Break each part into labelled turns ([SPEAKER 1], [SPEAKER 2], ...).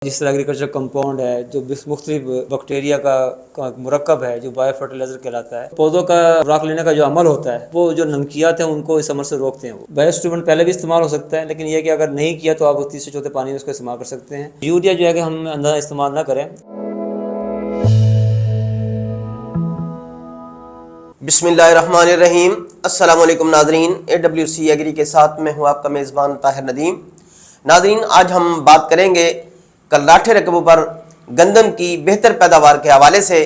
[SPEAKER 1] जिस तरह agriculture compound है जो मुख्तलिफ बैक्टीरिया का मुरक्कब है जो बायो फर्टिलाइजर कहलाता है। पौधों का खुराक लेने का जो अमल होता है वो जो नमकियात हैं उनको इस अमल से रोकते हैं। वो बायो स्टिमुलेंट पहले भी इस्तेमाल हो सकता है, लेकिन ये कि अगर नहीं किया तो आप तीसरे चौथे पानी में उसका इस्तेमाल कर सकते हैं। यूरिया जो है कि हम अंदर इस्तेमाल ना करें।
[SPEAKER 2] बिस्मिल्लाहिर्रहमानिर्रहीम। अस्सलाम वालेकुम नाज़रीन, AWC एग्री के साथ मैं हूँ आपका मेज़बान ताहिर नदीम। नाज़रीन, आज हम बात करेंगे कलराठे रकबों पर गंदम की बेहतर पैदावार के हवाले से,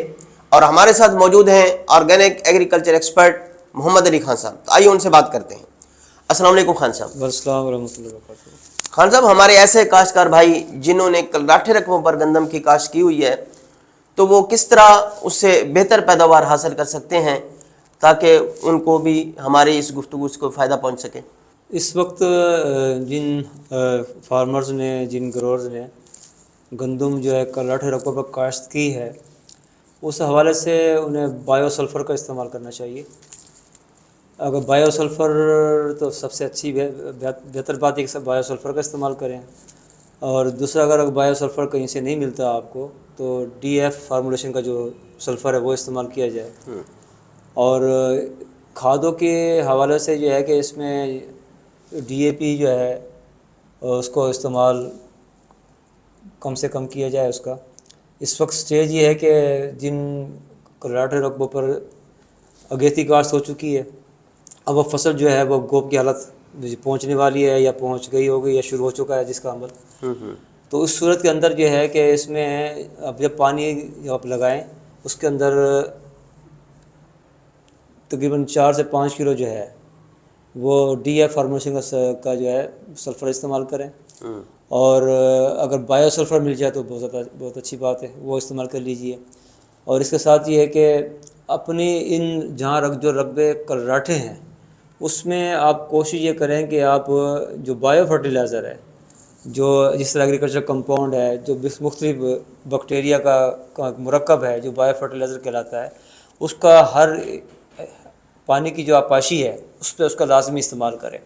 [SPEAKER 2] और हमारे साथ मौजूद हैं organic agriculture expert Mohammad Ali Khan साहब। तो आइए उनसे बात करते हैं। अस्सलाम वालेकुम खान साहब।
[SPEAKER 1] अस्सलाम वरहमतुल्लाहि वबरकातुहू।
[SPEAKER 2] खान साहब, हमारे ऐसे काश्तकार भाई जिन्होंने कलराठे रकबों पर गंदम की काश्त की हुई है, तो वो किस तरह उससे बेहतर पैदावार हासिल कर सकते हैं ताकि उनको भी हमारी इस गुफ्तगू को फ़ायदा पहुंच सके?
[SPEAKER 1] इस वक्त जिन फार्मर्स ने, जिन ग्रोअर्स ने गंदम जो है कलराठे रकबों पर काश्त की है, उस हवाले से उन्हें बायोसल्फ़र का इस्तेमाल करना चाहिए। अगर बायोसल्फ़र तो सबसे अच्छी बेहतर बात है कि सब बायोसल्फ़र का इस्तेमाल करें। और दूसरा, अगर बायोसल्फ़र कहीं से नहीं मिलता आपको तो DF फार्मूलेशन का जो सल्फ़र है वो इस्तेमाल किया जाए। और खादों के हवाले से जो है कि इसमें DAP जो है उसको इस्तेमाल कम से कम किया जाए उसका। इस वक्त स्टेज ये है कि जिन कलराठे रकबों पर अगेती काश्त हो चुकी है, अब वो फसल जो है वो गोब की हालत पहुंचने वाली है या पहुंच गई होगी या शुरू हो चुका है जिसका अमल। तो उस सूरत के अंदर जो है कि इसमें अब जब पानी आप लगाएं उसके अंदर तकरीबन 4 से 5 किलो जो है वो DF फार्मूलेशन का जो है सल्फ़र इस्तेमाल करें। और अगर बायोसल्फ़र मिल जाए तो बहुत अच्छी बात है, वो इस्तेमाल कर लीजिए। और इसके साथ ये है कि अपनी इन जहाँ जो रकबे कलराठे हैं उसमें आप कोशिश ये करें कि आप जो बायो फर्टिलाइज़र है जो जिस तरह एग्रीकल्चर कंपाउंड है जो मुख्तलिफ बैक्टीरिया का मुरक्कब है जो बायो फर्टिलाइज़र कहलाता है, उसका हर पानी की जो आपाशी है उस पर उसका लाजमी इस्तेमाल करें,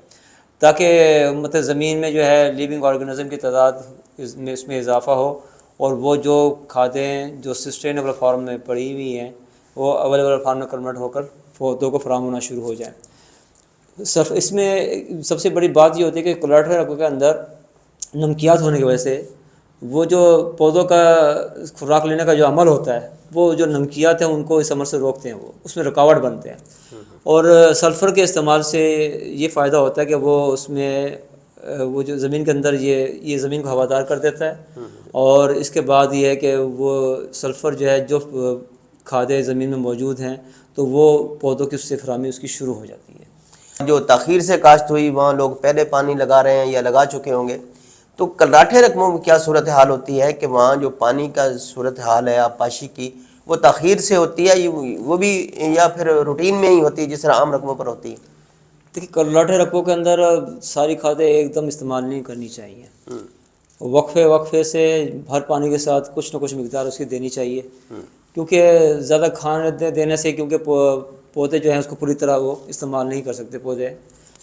[SPEAKER 1] ताकि मतलब ज़मीन में जो है लिविंग ऑर्गेनिज़म की तादाद इसमें इजाफ़ा हो और वो जो खादें जो सस्टेनेबल फार्म में पड़ी हुई हैं वो अवेलेबल फार्म में कन्वर्ट होकर पौधों को फराहम होना शुरू हो जाए। इसमें सबसे बड़ी बात ये होती है कि कलराठे रकबों के अंदर नमकियात होने की वजह से वो जो पौधों का खुराक लेने का जो अमल होता है वो जो नमकियात हैं उनको इस अमल से रोकते हैं, वो उसमें रुकावट बनते हैं। और सल्फ़र के इस्तेमाल से ये फ़ायदा होता है कि वो उसमें वो जो ज़मीन के अंदर ये ज़मीन को हवादार कर देता है। और इसके बाद ये है कि वो सल्फ़र जो है जो खादें ज़मीन में मौजूद हैं तो वो पौधों की उससे फराहमी उसकी शुरू हो जाती है।
[SPEAKER 2] जो ताख़ीर से काश्त हुई वहाँ लोग पहले पानी लगा रहे हैं या लगा चुके होंगे, तो कलराठे रकबों में क्या सूरत हाल होती है कि वहाँ जो पानी का सूरत हाल है आपाशी की, वो ताख़ीर से होती है वो भी, या फिर रूटीन में ही होती है जिस तरह आम रकबों पर होती है?
[SPEAKER 1] देखिए, कलराठे रकबों के अंदर सारी खादें एकदम इस्तेमाल नहीं करनी चाहिए। वक्फे से हर पानी के साथ कुछ न कुछ मिकदार उसकी देनी चाहिए, क्योंकि ज़्यादा खाने देने से क्योंकि पौधे जो हैं उसको पूरी तरह वो इस्तेमाल नहीं कर सकते पौधे।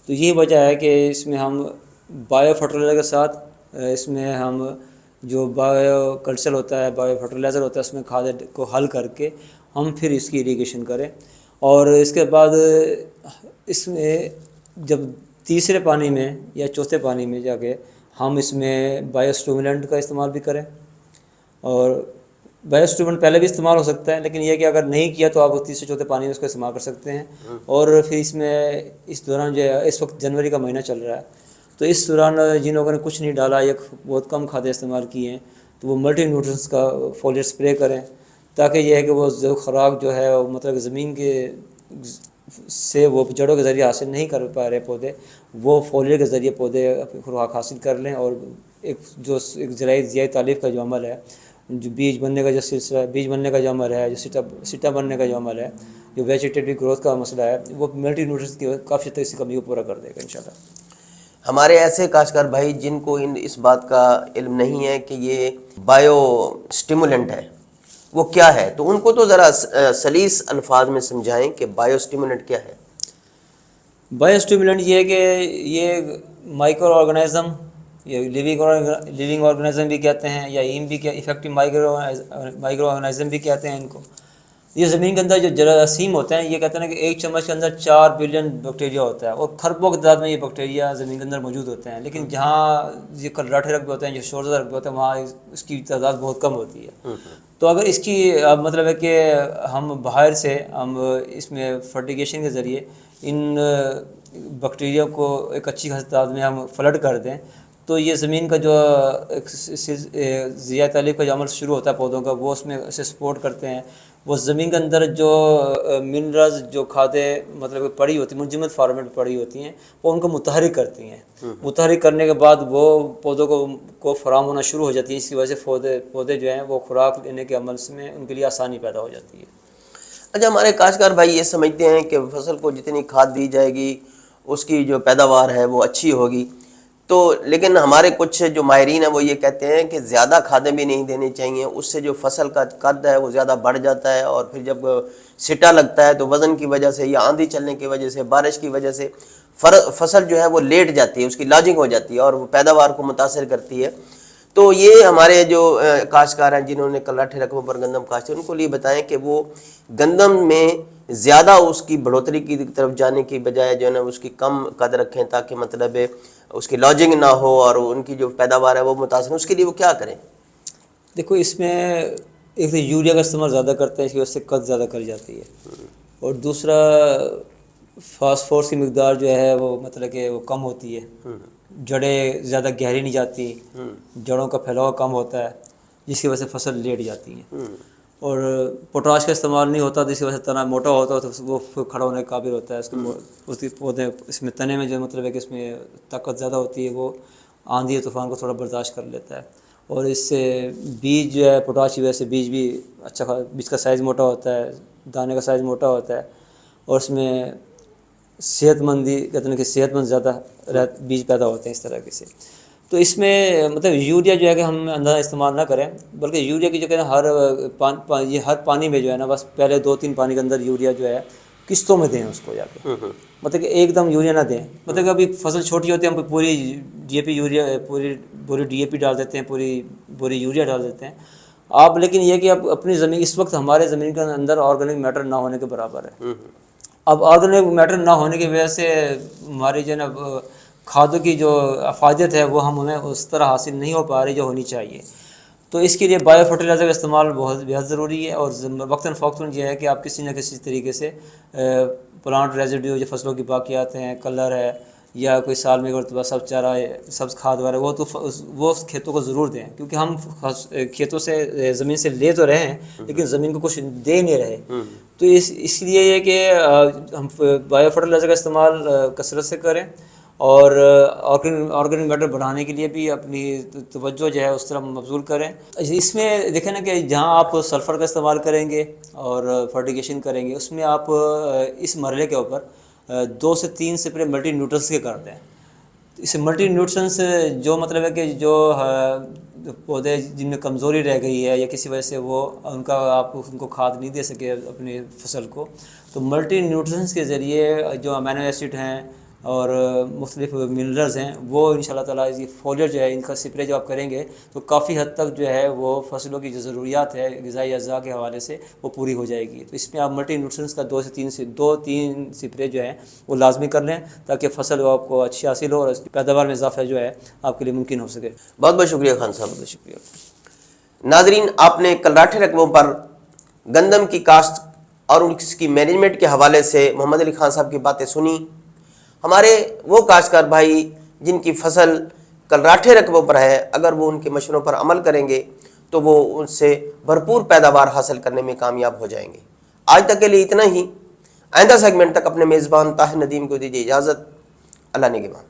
[SPEAKER 1] तो यही वजह है कि इसमें हम बायो फर्टिलाइज़र के साथ इसमें हम जो बायो कल्चर होता है, बायो फर्टिलाइज़र होता है, उसमें खाद को हल करके हम फिर इसकी इरीगेशन करें। और इसके बाद इसमें जब तीसरे पानी में या चौथे पानी में जाके हम इसमें बायोस्टिमुलेंट का इस्तेमाल भी करें। और बायोस्टिमुलेंट पहले भी इस्तेमाल हो सकता है, लेकिन यह कि अगर नहीं किया तो आप तीसरे चौथे पानी में उसका इस्तेमाल कर सकते हैं। और फिर इसमें इस दौरान जो है, इस वक्त जनवरी का महीना चल रहा है, तो इस दौरान जिन लोगों ने कुछ नहीं डाला या बहुत कम खादें इस्तेमाल की हैं तो वो मल्टी न्यूट्रिएंट्स का फोलियर स्प्रे करें, ताकि यह है कि वो जो खुराक जो है मतलब ज़मीन के से वो जड़ों के ज़रिए हासिल नहीं कर पा रहे पौधे, वो फोलियर के ज़रिए पौधे खुराक हासिल कर लें। और एक ज़ियाई तालीफ का जो अमल है, जो बीज बनने का जो सिलसिला है, बीज बनने का जो अमल है, जो सिटा बनने का जो अमल है, जो वेजिटेटिव ग्रोथ का मसला है, वो मल्टी न्यूट्रिएंट्स की काफ़ी तक इसी कमी को पूरा कर देगा इंशाल्लाह।
[SPEAKER 2] हमारे ऐसे काश्तकार भाई जिनको इस बात का इल्म नहीं है कि ये बायो स्टिमुलेंट है, वो क्या है, तो उनको तो ज़रा सलीस अल्फाज में समझाएं कि बायो स्टिमुलेंट क्या है।
[SPEAKER 1] बायो स्टिमुलेंट ये है कि ये माइक्रो ऑर्गेनिज़म یہ لیونگ آرگنائزم بھی کہتے ہیں یا ایم بھی افیکٹو مائکرو آرگنائزم بھی کہتے ہیں ان کو. یہ زمین کے اندر جو جراثیم ہوتے ہیں یہ کہتے ہیں کہ ایک چمچ کے اندر 4 بلین بیکٹیریا ہوتا ہے اور کھربوں کی تعداد میں یہ بیکٹیریا زمین کے اندر موجود ہوتے ہیں. لیکن جہاں یہ کلراٹھے رقبے ہوتے ہیں جو شورزہ رقبے ہوتے ہیں وہاں اس کی تعداد بہت کم ہوتی ہے. تو اگر اس کی مطلب ہے کہ ہم باہر سے ہم اس میں فرٹیگیشن کے ذریعے ان بیکٹیریا کو ایک اچھی خاصی تعداد میں ہم فلڈ کر دیں تو یہ زمین کا جو ضیاء تعلیب کا جو عمل شروع ہوتا ہے پودوں کا وہ اس میں اسے سپورٹ کرتے ہیں. وہ زمین کے اندر جو منرلز جو کھادیں مطلب پڑی ہوتی ہیں منجمد فارمیٹ میں پڑی ہوتی ہیں وہ ان کو متحرک کرتی ہیں. متحرک کرنے کے بعد وہ پودوں کو فراہم ہونا شروع ہو جاتی ہے. اس کی وجہ سے پودے جو ہیں وہ خوراک لینے کے عمل میں ان کے لیے آسانی پیدا ہو جاتی ہے.
[SPEAKER 2] اچھا، ہمارے کاشتکار بھائی یہ سمجھتے ہیں کہ فصل کو جتنی کھاد دی جائے گی اس کی جو پیداوار ہے وہ اچھی ہوگی، تو لیکن ہمارے کچھ جو ماہرین ہیں وہ یہ کہتے ہیں کہ زیادہ کھادیں بھی نہیں دینی چاہیے، اس سے جو فصل کا قد ہے وہ زیادہ بڑھ جاتا ہے اور پھر جب سٹا لگتا ہے تو وزن کی وجہ سے یا آندھی چلنے کی وجہ سے بارش کی وجہ سے فصل جو ہے وہ لیٹ جاتی ہے، اس کی لاجنگ ہو جاتی ہے اور وہ پیداوار کو متاثر کرتی ہے. تو یہ ہمارے جو کاشتکار ہیں جنہوں نے کلراٹھے رقبوں پر گندم کاشت ہے ان کو یہ بتائیں کہ وہ گندم میں زیادہ اس کی بڑھوتری کی طرف جانے کی بجائے جو ہے نا اس کی کم قد رکھیں تاکہ مطلب اس کی لاجنگ نہ ہو اور ان کی جو پیداوار ہے وہ متاثر ہو. اس کے لیے وہ کیا کریں؟
[SPEAKER 1] دیکھو اس میں ایک تو یوریا کا استعمال زیادہ کرتے ہیں اس کی وجہ سے قد زیادہ کر جاتی ہے اور دوسرا فاسفورس کی مقدار جو ہے وہ مطلب کہ وہ کم ہوتی ہے. جڑیں زیادہ گہری نہیں جاتی، جڑوں کا پھیلاؤ کم ہوتا ہے جس کی وجہ سے فصل لیٹ جاتی ہے. اور پوٹاش کا استعمال نہیں ہوتا جس کی وجہ سے تنا موٹا ہوتا ہے تو وہ کھڑا ہونے کے قابل ہوتا ہے. اس کی پودے اس میں تنے میں جو مطلب ہے کہ اس میں طاقت زیادہ ہوتی ہے وہ آندھی طوفان کو تھوڑا برداشت کر لیتا ہے. اور اس سے بیج جو ہے پوٹاش کی وجہ سے بیج بھی اچھا بیج کا سائز موٹا ہوتا ہے، دانے کا سائز موٹا ہوتا ہے اور اس میں صحت مندی کہتے ہیں کہ صحت مند زیادہ بیج پیدا ہوتے ہیں اس طرح سے. تو اس میں مطلب یوریا جو ہے کہ ہم اندازہ استعمال نہ کریں بلکہ یوریا کی جو کہ ہر پانی میں جو ہے نا بس پہلے 2-3 پانی کے اندر یوریا جو ہے قسطوں میں دیں اس کو جا کے، مطلب کہ ایک دم یوریا نہ دیں. مطلب کہ ابھی فصل چھوٹی ہوتی ہے ہم پوری ڈی اے پی یوریا پوری ڈی اے پی ڈال دیتے ہیں، پوری یوریا ڈال دیتے ہیں آپ. لیکن یہ کہ اب اپنی زمین اس وقت ہمارے زمین کے اندر آرگینک میٹر نہ ہونے کے برابر ہے. اب آرگینک میٹر نہ ہونے کی وجہ سے ہماری جو ہے نا کھادوں کی جو افادیت ہے وہ ہمیں اس طرح حاصل نہیں ہو پا رہی جو ہونی چاہیے. تو اس کے لیے بایو فرٹیلائزر کا استعمال بہت بےحد ضروری ہے اور وقتاً فوقتاً یہ ہے کہ آپ کسی نہ کسی طریقے سے پلانٹ ریزیڈیو جو فصلوں کی باقیات ہیں، کلر ہے یا کوئی سال میں مرتبہ سبز چارہ سبز کھاد وغیرہ وہ کھیتوں کو ضرور دیں کیونکہ ہم کھیتوں سے زمین سے لے تو رہے ہیں لیکن زمین کو کچھ دے نہیں رہے. تو اس لیے یہ کہ ہم بایو فرٹیلائزر کا استعمال کثرت سے کریں اور آرگینک میٹر بڑھانے کے لیے بھی اپنی توجہ جو ہے اس طرح مبذول کریں. اس میں دیکھیں نا کہ جہاں آپ سلفر کا استعمال کریں گے اور فرٹیگیشن کریں گے اس میں آپ اس مرحلے کے اوپر 2 سے 3 سپرے ملٹی نیوٹرنس کے کرتے ہیں. اس ملٹی نیوٹرنس جو مطلب ہے کہ جو پودے جن میں کمزوری رہ گئی ہے یا کسی وجہ سے وہ آپ ان کو کھاد نہیں دے سکے اپنی فصل کو، تو ملٹی نیوٹرنس کے ذریعے جو امینو ایسڈ ہیں اور مختلف منرلز ہیں وہ انشاءاللہ تعالیٰ فولیٹ جو ہے ان کا سپرے جو آپ کریں گے تو کافی حد تک جو ہے وہ فصلوں کی جو ضروریات ہے غذائی اجزاء کے حوالے سے وہ پوری ہو جائے گی. تو اس میں آپ ملٹی نیوٹرنس کا 2 سے 3 سپرے جو ہیں وہ لازمی کر لیں تاکہ فصل آپ کو اچھی حاصل ہو اور اس کی پیداوار میں اضافہ جو ہے آپ کے لیے ممکن ہو سکے.
[SPEAKER 2] بہت بہت شکریہ خان صاحب.
[SPEAKER 1] بہت شکریہ.
[SPEAKER 2] ناظرین، آپ نے کلراٹھے رقبوں پر گندم کی کاشت اور اس کی مینجمنٹ کے حوالے سے محمد علی خان صاحب کی باتیں سنی. ہمارے وہ کاشتکار بھائی جن کی فصل کلراٹھے رقبوں پر ہے اگر وہ ان کے مشوروں پر عمل کریں گے تو وہ ان سے بھرپور پیداوار حاصل کرنے میں کامیاب ہو جائیں گے. آج تک کے لیے اتنا ہی. آئندہ سیگمنٹ تک اپنے میزبان طاہر ندیم کو دیجیے اجازت. اللہ نگہبان.